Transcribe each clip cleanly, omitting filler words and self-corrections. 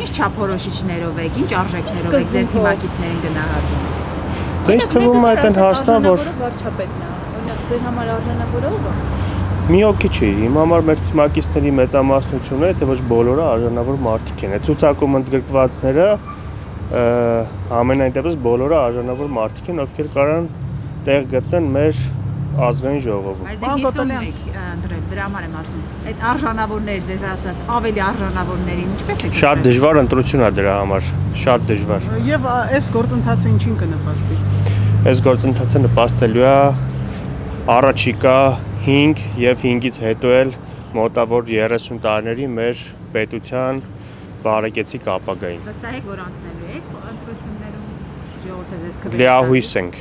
ինչ չափորոշիչներով եք, ինչ արժեքներով եք ձեր թիմակիցներին գնահատում։ Դե ինձ թվում է այդեն հաստատ որ վարչապետն է, օրինակ ձեր համար արժանավորողը։ Մի հոգի չի, իմ համար մեր թիմակիցների մեծամասնությունը, թե ոչ բոլորը արժանավոր մարդիկ են։ Այդ ցուցակում ընդգրկվածները ամենայն դեպս բոլորը արժանավոր մարդիկ են, ովքեր կարան տեղ գտնեն մեր ազգային ժողովում։ Բայց դե 51 ընտրել, դրա համար եմ ասում։ Այդ արժանավորներ, ձեզ ասած, ավելի արժանավորներին ինչպես եք։ Շատ դժվար ընտրություն է դրա համար, շատ դժվար։ Եվ այս գործընթացը ինչին կնպաստի։ Այս գործընթացը նպաստելու է առաջիկա 5 եւ 5-ից հետո էլ մոտավոր 30 տարիների մեր պետության բարեկեցիկ ապագային։ Վստահ եք, որ անցնելու եք ընտրություններում ժողովուրդը ձեզ կվերցնի։ Լիահույս ենք։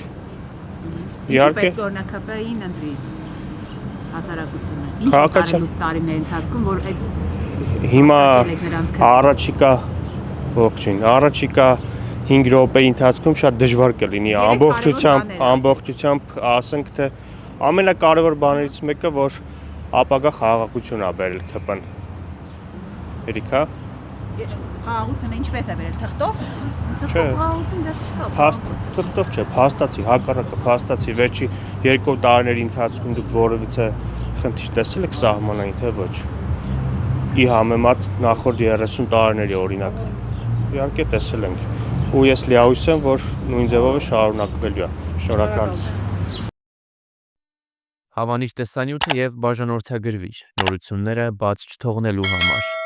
Իհարկե Պետք է օրինակ ԿՊ-ին ընտրի հասարակությունը։ Ինչ կարելի տարիների ընթացքում, որ այդ հիմա առաջիկա 5 րոպեի ընթացքում շատ դժվար կլինի ամբողջությամբ ասենք թե ամենակարևոր բաներից մեկը որ ապագա խաղաղություն ա բերել ԿՊ-ն։ Երիքա խաղաղությունը ինչպես է բերել թղթով։ Խաղաղություն դեռ չկա։ Թղթով չէ, փաստացի, հակառակը փաստացի վերջի 2 տարիների ընթացքում դուք որևիցե խնդիր տեսել եք սահմանային թե ոչ։ Ի համեմատ նախորդ 30 տարիների օրինակ։ Իհարկե տեսել ենք։ Ու ես լիահույս եմ, որ նույն ձևով շարունակվելու է։ Շնորհակալություն։ Հավանիչ տեսանյութը եւ բաժանորդագրվիչ նորությունները բաց չթողնելու համար։